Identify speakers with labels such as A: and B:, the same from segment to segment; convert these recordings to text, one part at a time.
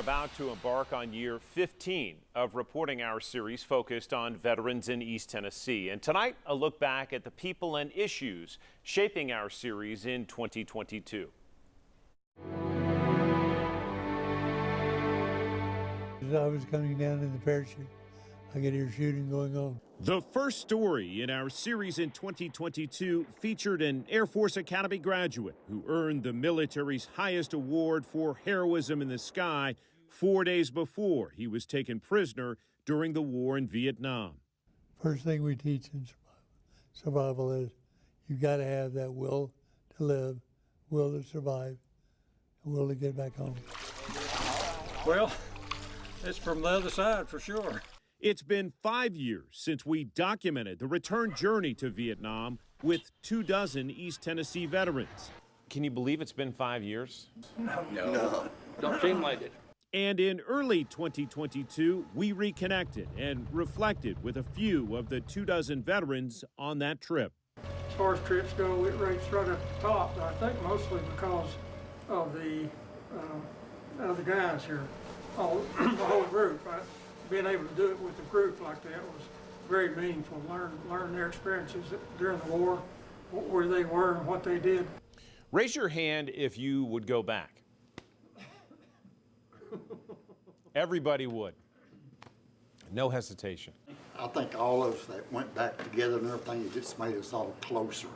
A: about to embark on year 15 of reporting our series focused on veterans in East Tennessee. And tonight, a look back at the people and issues shaping our series in 2022.
B: As I was coming down in the parachute, I could hear shooting going on.
A: The first story in our series in 2022 featured an Air Force Academy graduate who earned the military's highest award for heroism in the sky 4 days before he was taken prisoner during the war in Vietnam.
B: First thing we teach in survival is you got to have that will to live, will to survive, and will to get back home.
C: Well, it's from the other side for sure.
A: It's been 5 years since we documented the return journey to Vietnam with 24 East Tennessee veterans. Can you believe it's been 5 years?
C: No. Don't seem like it.
A: And in early 2022, we reconnected and reflected with a few of the 24 veterans on that trip.
D: As far as trips go, it rates right at the top, I think mostly because of the guys here, the whole group. Being able to do it with a group like that was very meaningful. Learn their experiences during the war, where they were and what they did.
A: Raise your hand if you would go back. Everybody would. No hesitation.
E: I think all of us that went back together and everything, it just made us all closer.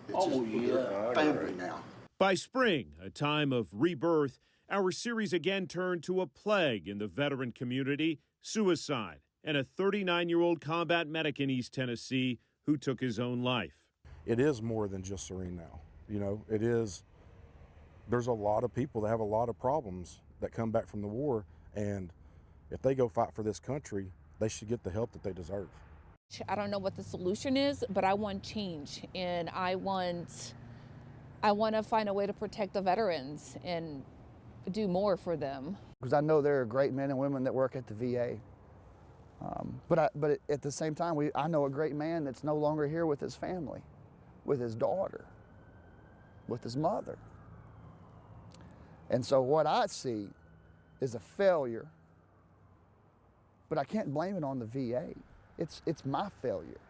E: It's
C: yeah.
E: Family now.
A: By spring, a time of rebirth, our series again turned to a plague in the veteran community, suicide, and a 39-year-old combat medic in East Tennessee who took his own life.
F: It is more than just Serene now. You know, it is, there's a lot of people that have a lot of problems that come back from the war, and if they go fight for this country, they should get the help that they deserve.
G: I don't know what the solution is, but I want change, and I want to find a way to protect the veterans and do more for them.
H: Because I know there are great men and women that work at the VA. But at the same time, I know a great man that's no longer here with his family, with his daughter, with his mother. And so what I see is a failure, but I can't blame it on the VA. It's my failure.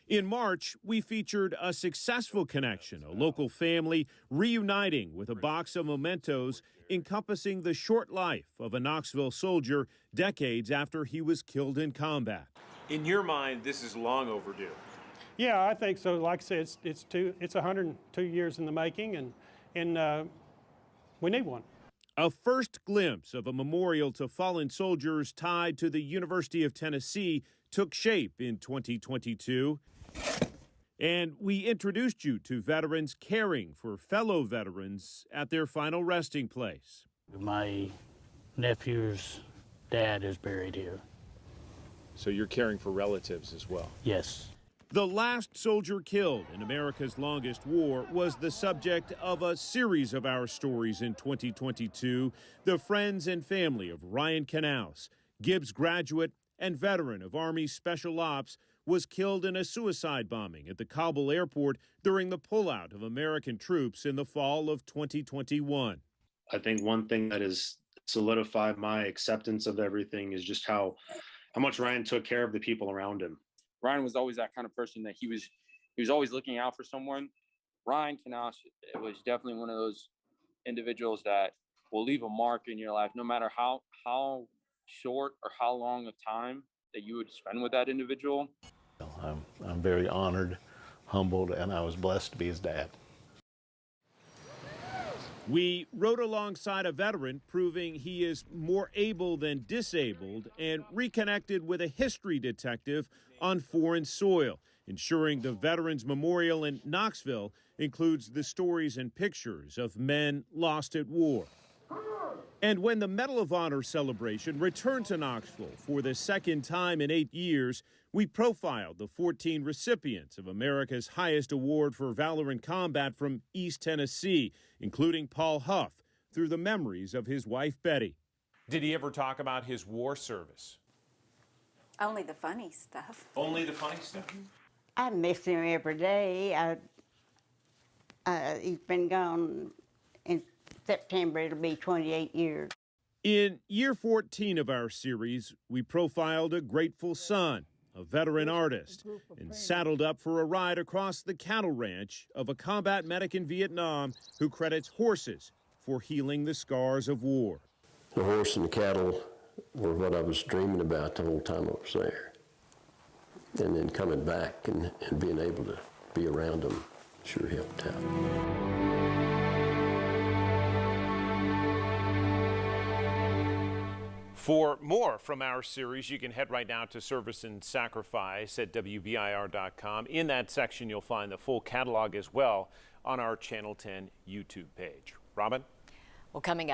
A: In March, we featured a successful connection, a local family reuniting with a box of mementos encompassing the short life of a Knoxville soldier decades after he was killed in combat. In your mind, this is long overdue.
D: Yeah, I think so. Like I said, it's 102 years in the making, and we need one.
A: A first glimpse of a memorial to fallen soldiers tied to the University of Tennessee took shape in 2022. And we introduced you to veterans caring for fellow veterans at their final resting place.
I: My nephew's dad is buried here.
A: So you're caring for relatives as well?
I: Yes.
A: The last soldier killed in America's longest war was the subject of a series of our stories in 2022. The friends and family of Ryan Cnaus, Gibbs graduate and veteran of Army Special Ops, was killed in a suicide bombing at the Kabul airport during the pullout of American troops in the fall of 2021.
J: I think one thing that has solidified my acceptance of everything is just how much Ryan took care of the people around him.
K: Ryan was always that kind of person that he was always looking out for someone. Ryan Cnaus was definitely one of those individuals that will leave a mark in your life, no matter how short or how long of time that you would spend with that individual.
I: I'm very honored, humbled, and I was blessed to be his dad.
A: We rode alongside a veteran, proving he is more able than disabled, and reconnected with a history detective on foreign soil, ensuring the Veterans Memorial in Knoxville includes the stories and pictures of men lost at war. And when the Medal of Honor celebration returned to Knoxville for the second time in 8 years, we profiled the 14 recipients of America's highest award for valor in combat from East Tennessee, including Paul Huff, through the memories of his wife, Betty. Did he ever talk about his war service?
L: Only the funny stuff.
A: Only the funny stuff?
L: I miss him every day. He's been gone in September. It'll be 28 years.
A: In year 14 of our series, we profiled a grateful son, a veteran artist, and saddled up for a ride across the cattle ranch of a combat medic in Vietnam who credits horses for healing the scars of war.
M: The horse and the cattle were what I was dreaming about the whole time I was there. And then coming back and being able to be around them sure helped out.
A: For more from our series, you can head right now to Service and Sacrifice at WBIR.com. In that section, you'll find the full catalog as well on our Channel 10 YouTube page. Robin?
N: Well, coming up.